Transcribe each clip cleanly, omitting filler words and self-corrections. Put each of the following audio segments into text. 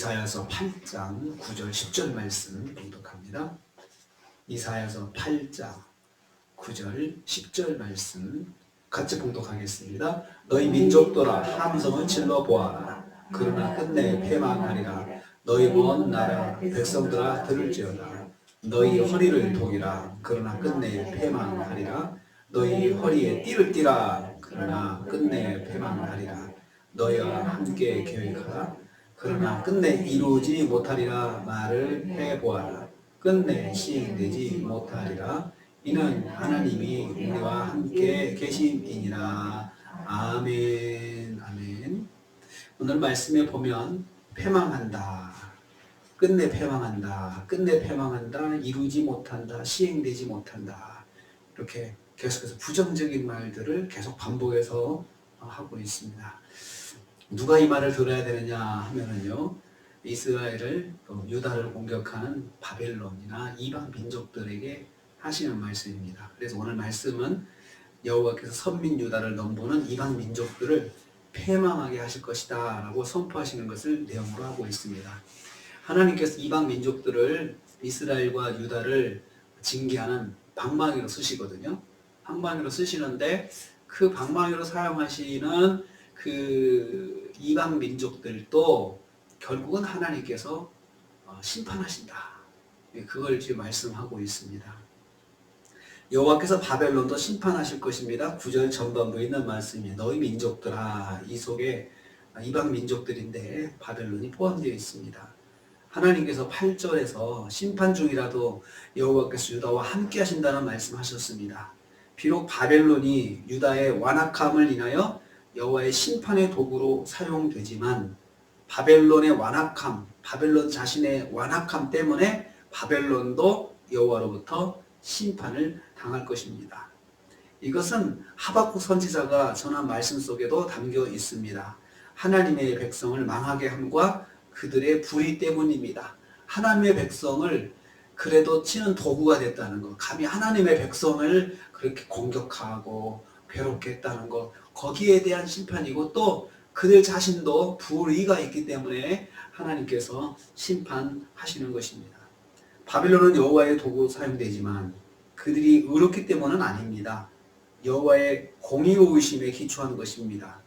이사야서 8장 9절 10절 말씀 봉독합니다. 이사야서 8장 9절 10절 말씀 같이 봉독하겠습니다. 너희 민족들아 함성을 질러 보아라. 그러나 끝내 패망하리라. 너희 먼 나라 백성들아 들을지어다. 너희 허리를 동이라. 그러나 끝내 패망하리라. 너희 허리에 띠를 띠라. 그러나 끝내 패망하리라. 너희와 함께 계획하라. 그러나 끝내 이루지 못하리라. 말을 해보아라. 끝내 시행되지 못하리라. 이는 하나님이 우리와 함께 계심이니라. 아멘. 아멘. 오늘 말씀에 보면 패망한다. 끝내 패망한다. 끝내 패망한다. 이루지 못한다. 시행되지 못한다. 이렇게 계속해서 부정적인 말들을 계속 반복해서 하고 있습니다. 누가 이 말을 들어야 되느냐 하면은요, 이스라엘을 유다를 공격하는 바벨론이나 이방 민족들에게 하시는 말씀입니다. 그래서 오늘 말씀은 여호와께서 선민 유다를 넘보는 이방 민족들을 패망하게 하실 것이다 라고 선포하시는 것을 내용으로 하고 있습니다. 하나님께서 이방 민족들을 이스라엘과 유다를 징계하는 방망이로 쓰시거든요. 방망이로 쓰시는데 그 방망이로 사용하시는 그 이방 민족들도 결국은 하나님께서 심판하신다. 그걸 지금 말씀하고 있습니다. 여호와께서 바벨론도 심판하실 것입니다. 9절 전반부에 있는 말씀이 너희 민족들아, 이 속에 이방 민족들인데 바벨론이 포함되어 있습니다. 하나님께서 8절에서 심판 중이라도 여호와께서 유다와 함께 하신다는 말씀하셨습니다. 비록 바벨론이 유다의 완악함을 인하여 여호와의 심판의 도구로 사용되지만 바벨론의 완악함, 바벨론 자신의 완악함 때문에 바벨론도 여호와로부터 심판을 당할 것입니다. 이것은 하박국 선지자가 전한 말씀 속에도 담겨 있습니다. 하나님의 백성을 망하게 함과 그들의 불의 때문입니다. 하나님의 백성을 그래도 치는 도구가 됐다는 것, 감히 하나님의 백성을 그렇게 공격하고 괴롭게 했다는 것, 거기에 대한 심판이고 또 그들 자신도 불의가 있기 때문에 하나님께서 심판하시는 것입니다. 바빌론은 여호와의 도구 사용되지만 그들이 의롭기 때문은 아닙니다. 여호와의 공의로우심에 기초한 것입니다.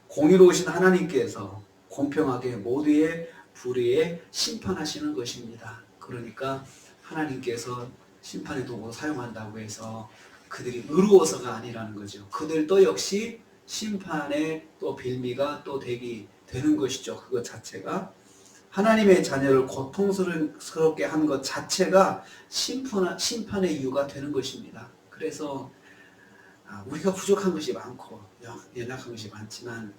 공의로우신 하나님께서 공평하게 모두의 불의에 심판하시는 것입니다. 그러니까 하나님께서 심판의 도구로 사용한다고 해서 그들이 의로워서가 아니라는 거죠. 그들도 역시 심판의 또 빌미가 또 되는 것이죠. 그것 자체가 하나님의 자녀를 고통스럽게 한 것 자체가 심판의 이유가 되는 것입니다. 그래서 우리가 부족한 것이 많고 연약한 것이 많지만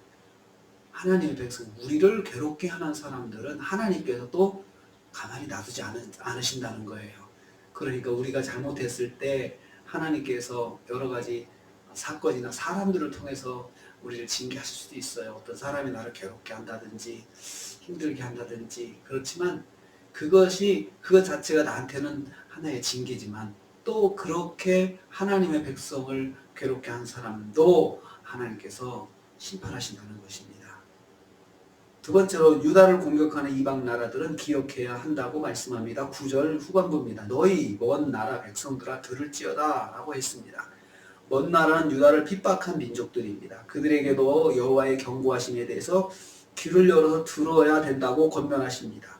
하나님의 백성, 우리를 괴롭게 하는 사람들은 하나님께서 또 가만히 놔두지 않으신다는 거예요. 그러니까 우리가 잘못했을 때 하나님께서 여러 가지 사건이나 사람들을 통해서 우리를 징계하실 수도 있어요. 어떤 사람이 나를 괴롭게 한다든지 힘들게 한다든지. 그렇지만 그것 자체가 나한테는 하나의 징계지만 또 그렇게 하나님의 백성을 괴롭게 한 사람도 하나님께서 심판하신다는 것입니다. 두 번째로 유다를 공격하는 이방 나라들은 기억해야 한다고 말씀합니다. 9절 후반부입니다. 너희 먼 나라 백성들아 들을지어다 라고 했습니다. 먼 나라는 유다를 핍박한 민족들입니다. 그들에게도 여호와의 경고하심에 대해서 귀를 열어서 들어야 된다고 권면하십니다.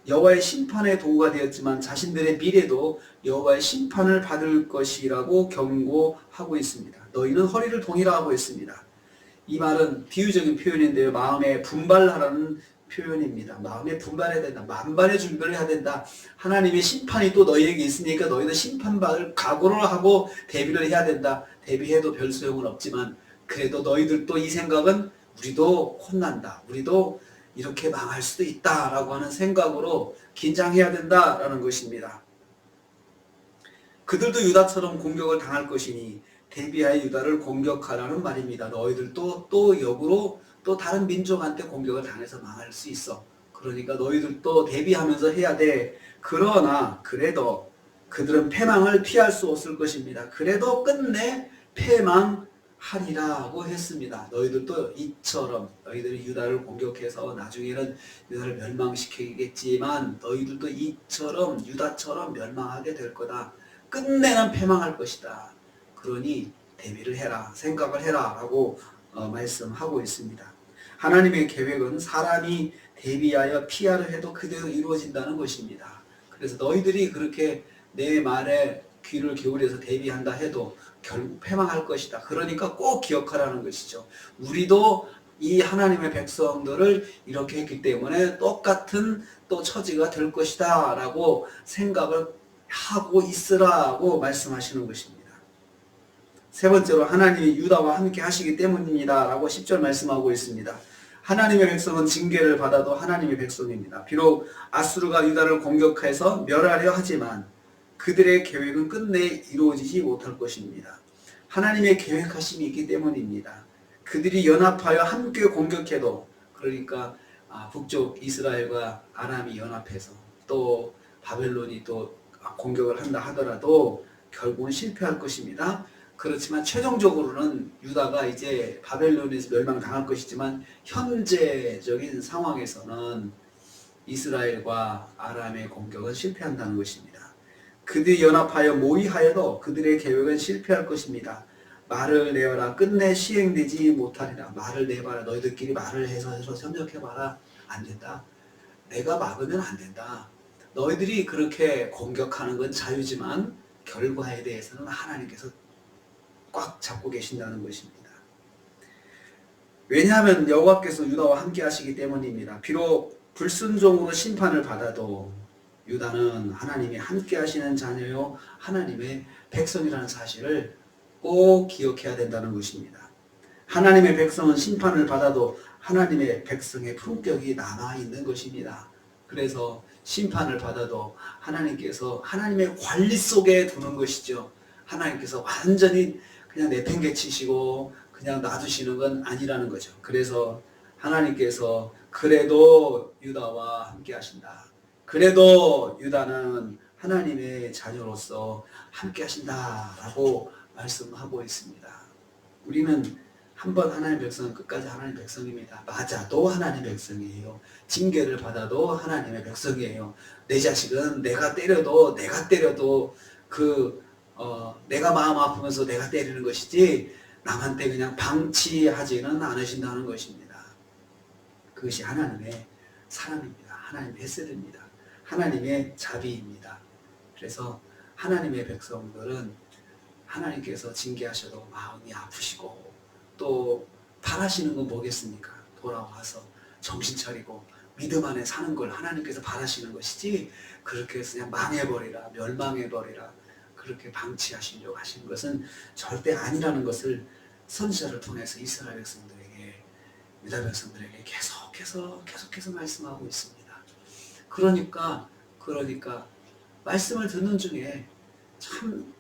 여호와의 심판의 도구가 되었지만 자신들의 미래도 여호와의 심판을 받을 것이라고 경고하고 있습니다. 너희는 허리를 동이라 하고 있습니다. 이 말은 비유적인 표현인데요. 마음에 분발하라는 표현입니다. 마음에 분발해야 된다. 만반의 준비를 해야 된다. 하나님의 심판이 또 너희에게 있으니까 너희는 심판받을 각오를 하고 대비를 해야 된다. 대비해도 별 소용은 없지만 그래도 너희들도 이 생각은 우리도 혼난다. 우리도 이렇게 망할 수도 있다라고 하는 생각으로 긴장해야 된다라는 것입니다. 그들도 유다처럼 공격을 당할 것이니 대비하여 유다를 공격하라는 말입니다. 너희들도 또 역으로 또 다른 민족한테 공격을 당해서 망할 수 있어. 그러니까 너희들도 대비하면서 해야 돼. 그러나 그래도 그들은 패망을 피할 수 없을 것입니다. 그래도 끝내 패망하리라 하리라고 했습니다. 너희들도 이처럼 너희들이 유다를 공격해서 나중에는 유다를 멸망시키겠지만 너희들도 이처럼 유다처럼 멸망하게 될 거다. 끝내는 패망할 것이다. 그러니 대비를 해라, 생각을 해라 라고 말씀하고 있습니다. 하나님의 계획은 사람이 대비하여 피하려 해도 그대로 이루어진다는 것입니다. 그래서 너희들이 그렇게 내 말에 귀를 기울여서 대비한다 해도 결국 패망할 것이다. 그러니까 꼭 기억하라는 것이죠. 우리도 이 하나님의 백성들을 이렇게 했기 때문에 똑같은 또 처지가 될 것이다 라고 생각을 하고 있으라고 말씀하시는 것입니다. 세 번째로 하나님이 유다와 함께 하시기 때문입니다 라고 10절 말씀하고 있습니다. 하나님의 백성은 징계를 받아도 하나님의 백성입니다. 비록 아수르가 유다를 공격해서 멸하려 하지만 그들의 계획은 끝내 이루어지지 못할 것입니다. 하나님의 계획하심이 있기 때문입니다. 그들이 연합하여 함께 공격해도, 그러니까 북쪽 이스라엘과 아람이 연합해서 또 바벨론이 또 공격을 한다 하더라도 결국은 실패할 것입니다. 그렇지만 최종적으로는 유다가 이제 바벨론에서 멸망당할 것이지만 현재적인 상황에서는 이스라엘과 아람의 공격은 실패한다는 것입니다. 그들이 연합하여 모의하여도 그들의 계획은 실패할 것입니다. 말을 내어라 끝내 시행되지 못하리라. 말을 내봐라. 너희들끼리 말을 해서 협력해봐라. 안 된다. 내가 막으면 안 된다. 너희들이 그렇게 공격하는 건 자유지만 결과에 대해서는 하나님께서 꽉 잡고 계신다는 것입니다. 왜냐하면 여호와께서 유다와 함께 하시기 때문입니다. 비록 불순종으로 심판을 받아도 유다는 하나님이 함께 하시는 자녀요 하나님의 백성이라는 사실을 꼭 기억해야 된다는 것입니다. 하나님의 백성은 심판을 받아도 하나님의 백성의 품격이 남아있는 것입니다. 그래서 심판을 받아도 하나님께서 하나님의 관리 속에 두는 것이죠. 하나님께서 완전히 그냥 내팽개치시고 그냥 놔두시는 건 아니라는 거죠. 그래서 하나님께서 그래도 유다와 함께 하신다. 그래도 유다는 하나님의 자녀로서 함께 하신다라고 말씀하고 있습니다. 우리는 한번 하나님의 백성은 끝까지 하나님의 백성입니다. 맞아도 하나님의 백성이에요. 징계를 받아도 하나님의 백성이에요. 내 자식은 내가 때려도 내가 마음 아프면서 내가 때리는 것이지 남한테 그냥 방치하지는 않으신다는 것입니다. 그것이 하나님의 사랑입니다. 하나님의 햇살입니다. 하나님의 자비입니다. 그래서 하나님의 백성들은 하나님께서 징계하셔도 마음이 아프시고 또 바라시는 건 뭐겠습니까? 돌아와서 정신 차리고 믿음 안에 사는 걸 하나님께서 바라시는 것이지 그렇게 해서 그냥 망해버리라, 멸망해버리라 그렇게 방치하시려고 하시는 것은 절대 아니라는 것을 선지자를 통해서 이스라엘 백성들에게, 유다 백성들에게 계속해서 말씀하고 있습니다. 그러니까 말씀을 듣는 중에 참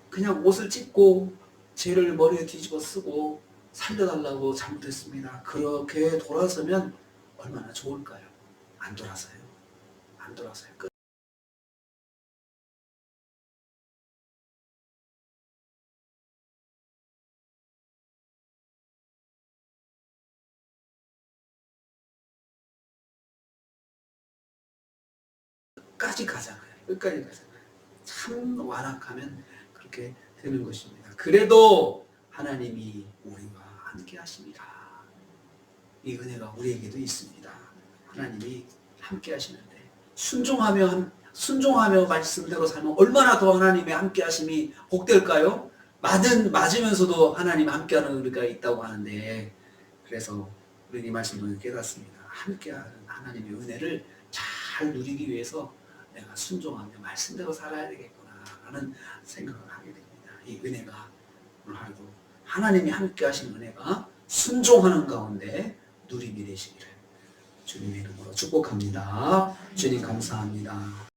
그냥 옷을 찢고 죄를 머리에 뒤집어 쓰고 살려달라고 잘못했습니다. 그렇게 돌아서면 얼마나 좋을까요? 안 돌아서요. 끝까지 가잖아요. 참 완악하면 그렇게 되는 것입니다. 그래도 하나님이 우리와 함께 하십니다. 이 은혜가 우리에게도 있습니다. 하나님이 함께 하시는데 순종하며 말씀대로 살면 얼마나 더 하나님의 함께 하심이 복될까요? 맞으면서도 하나님 함께하는 은혜가 있다고 하는데, 그래서 우리 이 말씀을 깨닫습니다. 함께하는 하나님의 은혜를 잘 누리기 위해서 내가 순종하며 말씀대로 살아야 되겠구나 라는 생각을 하게 됩니다. 이 은혜가 오늘 하루도 하나님이 함께 하신 은혜가 순종하는 가운데 누림이 되시기를 주님의 이름으로 축복합니다. 주님 감사합니다.